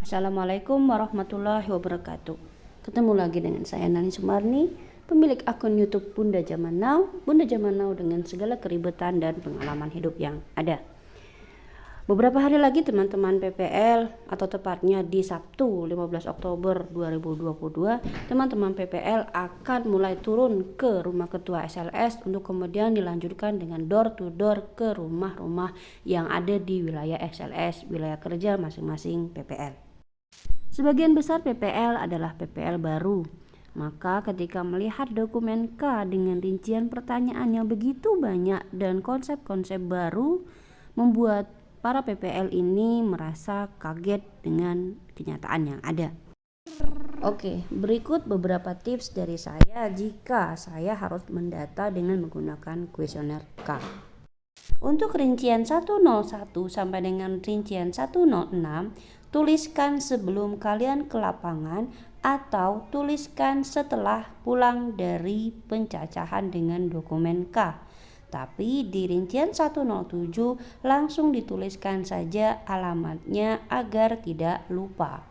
Assalamualaikum warahmatullahi wabarakatuh. Ketemu lagi dengan saya Nani Sumarni, pemilik akun YouTube Bunda Zaman Now. Bunda Zaman Now dengan segala keribetan dan pengalaman hidup yang ada. Beberapa hari lagi teman-teman PPL, atau tepatnya di Sabtu 15 Oktober 2022, teman-teman PPL akan mulai turun ke rumah ketua SLS untuk kemudian dilanjutkan dengan door to door ke rumah-rumah yang ada di wilayah SLS, wilayah kerja masing-masing PPL. Sebagian besar PPL adalah PPL baru. Maka ketika melihat dokumen K dengan rincian pertanyaan yang begitu banyak dan konsep-konsep baru, membuat para PPL ini merasa kaget dengan kenyataan yang ada. Oke, berikut beberapa tips dari saya jika saya harus mendata dengan menggunakan kuesioner K. Untuk rincian 101 sampai dengan rincian 106, tuliskan sebelum kalian ke lapangan atau tuliskan setelah pulang dari pencacahan dengan dokumen K. Tapi di rincian 107 langsung dituliskan saja alamatnya agar tidak lupa.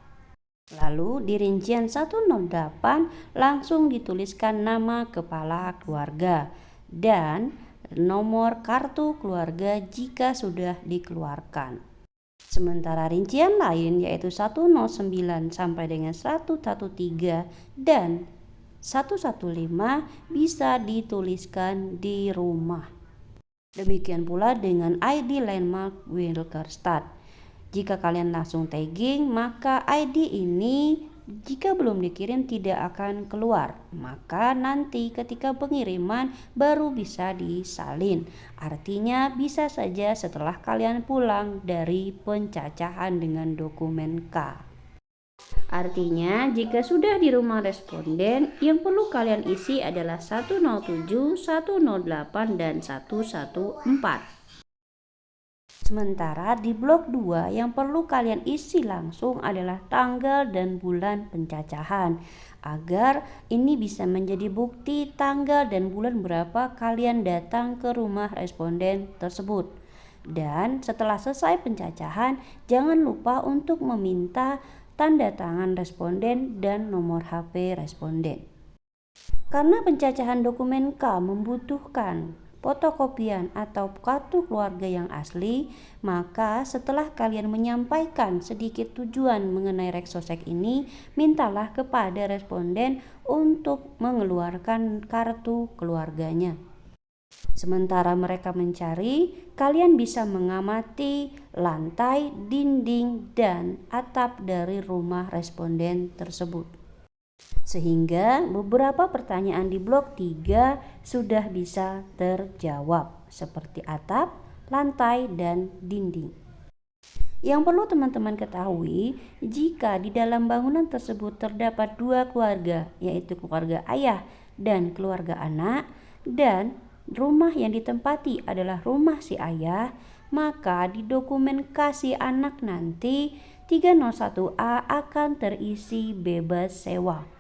Lalu di rincian 108 langsung dituliskan nama kepala keluarga dan nomor kartu keluarga jika sudah dikeluarkan. Sementara rincian lain yaitu 109 sampai dengan 113 dan 115 bisa dituliskan di rumah. Demikian pula dengan ID landmark Wilkerstad. Jika kalian langsung tagging, maka ID ini jika belum dikirim tidak akan keluar. Maka nanti ketika pengiriman baru bisa disalin. Artinya bisa saja setelah kalian pulang dari pencacahan dengan dokumen K. Artinya jika sudah di rumah responden, yang perlu kalian isi adalah 107, 108 dan 114. Sementara di blok 2 yang perlu kalian isi langsung adalah tanggal dan bulan pencacahan, agar ini bisa menjadi bukti tanggal dan bulan berapa kalian datang ke rumah responden tersebut. Dan setelah selesai pencacahan, jangan lupa untuk meminta tanda tangan responden dan nomor HP responden. Karena pencacahan dokumen K membutuhkan fotokopian atau kartu keluarga yang asli, maka setelah kalian menyampaikan sedikit tujuan mengenai Reksosek ini, mintalah kepada responden untuk mengeluarkan kartu keluarganya. Sementara mereka mencari, kalian bisa mengamati lantai, dinding, dan atap dari rumah responden tersebut. Sehingga beberapa pertanyaan di blok 3 sudah bisa terjawab, seperti atap, lantai, dan dinding. Yang perlu teman-teman ketahui, jika di dalam bangunan tersebut terdapat dua keluarga, yaitu keluarga ayah dan keluarga anak, dan rumah yang ditempati adalah rumah si ayah, maka di dokumen kasih anak nanti 301A akan terisi bebas sewa.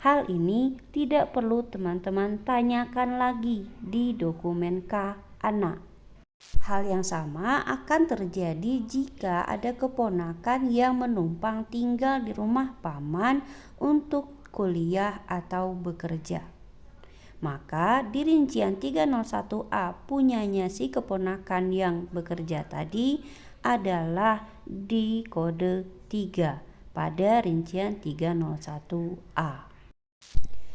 Hal ini tidak perlu teman-teman tanyakan lagi di dokumen K anak. Hal yang sama akan terjadi jika ada keponakan yang menumpang tinggal di rumah paman untuk kuliah atau bekerja. Maka di rincian 301A punyanya si keponakan yang bekerja tadi adalah di kode 3 pada rincian 301A.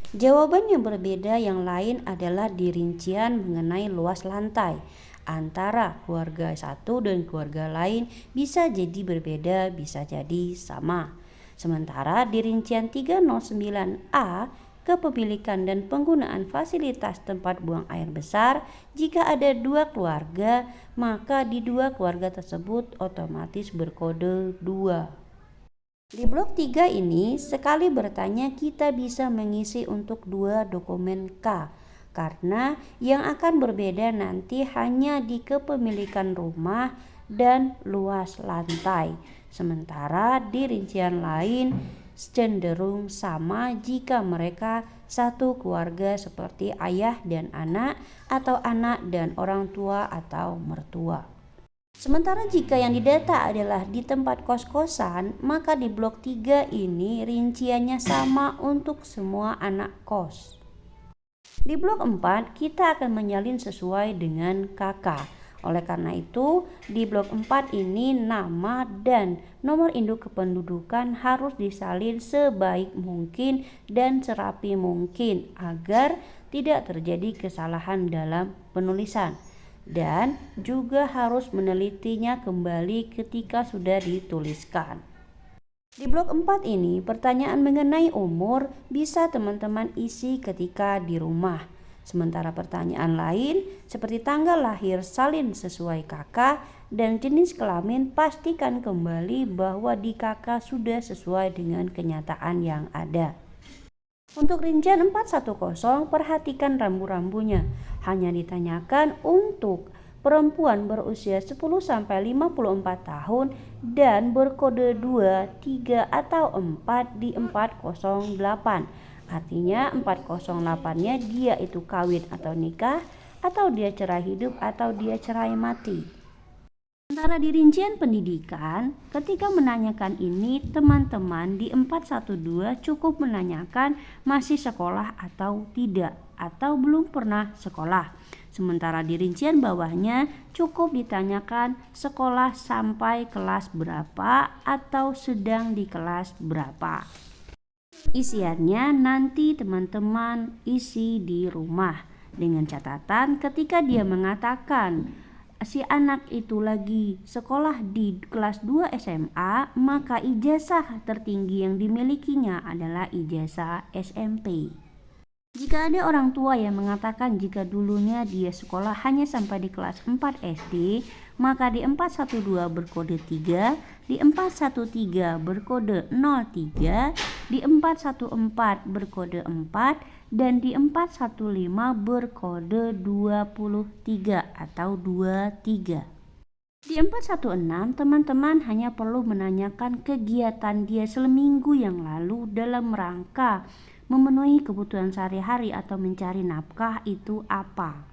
Jawaban yang berbeda yang lain adalah di rincian mengenai luas lantai. Antara keluarga satu dan keluarga lain bisa jadi berbeda, bisa jadi sama. Sementara di rincian 309A, kepemilikan dan penggunaan fasilitas tempat buang air besar, jika ada dua keluarga, maka di dua keluarga tersebut otomatis berkode 2. Di blok 3 ini, sekali bertanya kita bisa mengisi untuk dua dokumen K, karena yang akan berbeda nanti hanya di kepemilikan rumah dan luas lantai. Sementara di rincian lain cenderung sama jika mereka satu keluarga seperti ayah dan anak atau anak dan orang tua atau mertua. Sementara jika yang didata adalah di tempat kos-kosan, maka di blok 3 ini rinciannya sama untuk semua anak kos. Di blok 4 kita akan menyalin sesuai dengan kakak. Oleh karena itu, di blok 4 ini nama dan nomor induk kependudukan harus disalin sebaik mungkin dan serapi mungkin agar tidak terjadi kesalahan dalam penulisan. Dan juga harus menelitinya kembali ketika sudah dituliskan. Di blok 4 ini, pertanyaan mengenai umur bisa teman-teman isi ketika di rumah. Sementara pertanyaan lain seperti tanggal lahir salin sesuai kakak dan jenis kelamin pastikan kembali bahwa di kakak sudah sesuai dengan kenyataan yang ada. Untuk rincian 410, perhatikan rambu-rambunya. Hanya ditanyakan untuk perempuan berusia 10-54 tahun dan berkode 2, 3 atau 4 di 408. Artinya 408-nya dia itu kawin atau nikah, atau dia cerai hidup, atau dia cerai mati. Sementara di rincian pendidikan, ketika menanyakan ini, teman-teman di 412 cukup menanyakan masih sekolah atau tidak, atau belum pernah sekolah. Sementara di rincian bawahnya cukup ditanyakan sekolah sampai kelas berapa atau sedang di kelas berapa. Isiannya nanti teman-teman isi di rumah dengan catatan ketika dia mengatakan si anak itu lagi sekolah di kelas 2 SMA, maka ijazah tertinggi yang dimilikinya adalah ijazah SMP. Jika ada orang tua yang mengatakan jika dulunya dia sekolah hanya sampai di kelas 4 SD, maka di 412 berkode 3, di 413 berkode 03, di 414 berkode 4, dan di 415 berkode 23 atau 23. Di 416 teman-teman hanya perlu menanyakan kegiatan dia seminggu yang lalu dalam rangka memenuhi kebutuhan sehari-hari atau mencari nafkah itu apa.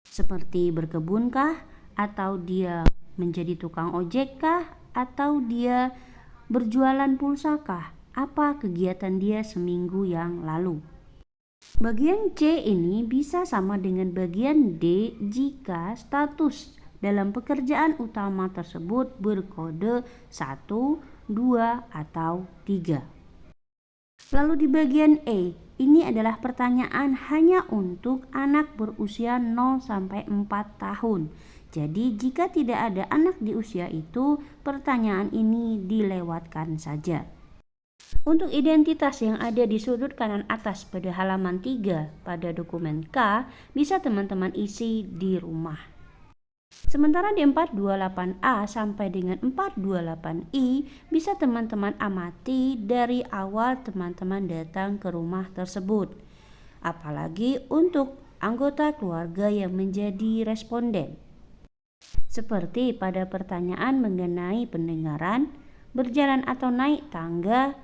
Seperti berkebunkah, atau dia menjadi tukang ojek kah, atau dia berjualan pulsa kah? Apa kegiatan dia seminggu yang lalu? Bagian C ini bisa sama dengan bagian D jika status dalam pekerjaan utama tersebut berkode 1, 2, atau 3. Lalu di bagian E, ini adalah pertanyaan hanya untuk anak berusia 0-4 tahun. Jadi jika tidak ada anak di usia itu, pertanyaan ini dilewatkan saja. Untuk identitas yang ada di sudut kanan atas pada halaman 3 pada dokumen K, bisa teman-teman isi di rumah. Sementara di 428A sampai dengan 428I bisa teman-teman amati dari awal teman-teman datang ke rumah tersebut. Apalagi untuk anggota keluarga yang menjadi responden. Seperti pada pertanyaan mengenai pendengaran, berjalan atau naik tangga,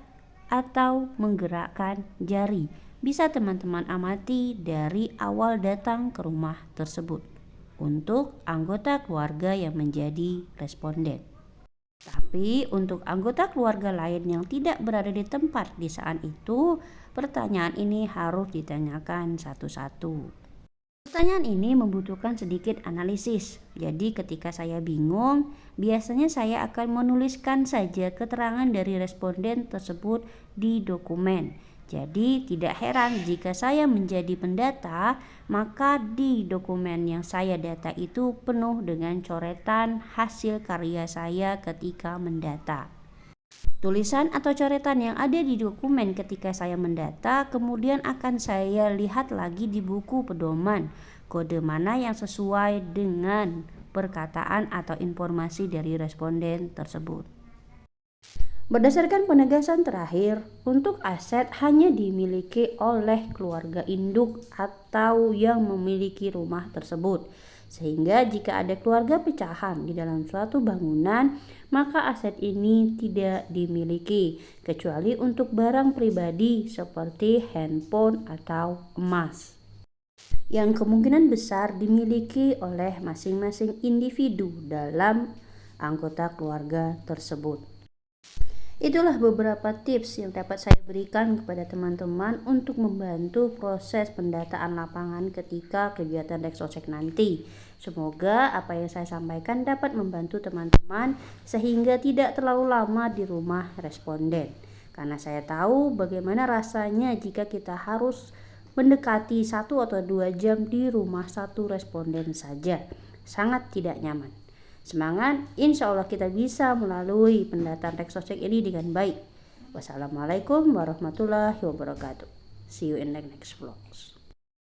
atau menggerakkan jari. Bisa teman-teman amati dari awal datang ke rumah tersebut untuk anggota keluarga yang menjadi responden. Tapi untuk anggota keluarga lain yang tidak berada di tempat di saat itu, pertanyaan ini harus ditanyakan satu-satu. Pertanyaan ini membutuhkan sedikit analisis. Jadi ketika saya bingung, biasanya saya akan menuliskan saja keterangan dari responden tersebut di dokumen. Jadi tidak heran jika saya menjadi pendata, maka di dokumen yang saya data itu penuh dengan coretan hasil karya saya ketika mendata. Tulisan atau coretan yang ada di dokumen ketika saya mendata kemudian akan saya lihat lagi di buku pedoman, kode mana yang sesuai dengan perkataan atau informasi dari responden tersebut. Berdasarkan penegasan terakhir, untuk aset hanya dimiliki oleh keluarga induk atau yang memiliki rumah tersebut. Sehingga jika ada keluarga pecahan di dalam suatu bangunan, maka aset ini tidak dimiliki, kecuali untuk barang pribadi seperti handphone atau emas. yang kemungkinan besar dimiliki oleh masing-masing individu dalam anggota keluarga tersebut. Itulah beberapa tips yang dapat saya berikan kepada teman-teman untuk membantu proses pendataan lapangan ketika kegiatan Rexosek nanti. Semoga apa yang saya sampaikan dapat membantu teman-teman sehingga tidak terlalu lama di rumah responden. Karena saya tahu bagaimana rasanya jika kita harus mendekati 1 atau 2 jam di rumah satu responden saja. Sangat tidak nyaman. Semangat, insya Allah kita bisa melalui pendataan Rexosek ini dengan baik. Wassalamualaikum warahmatullahi wabarakatuh. See you in the next vlogs.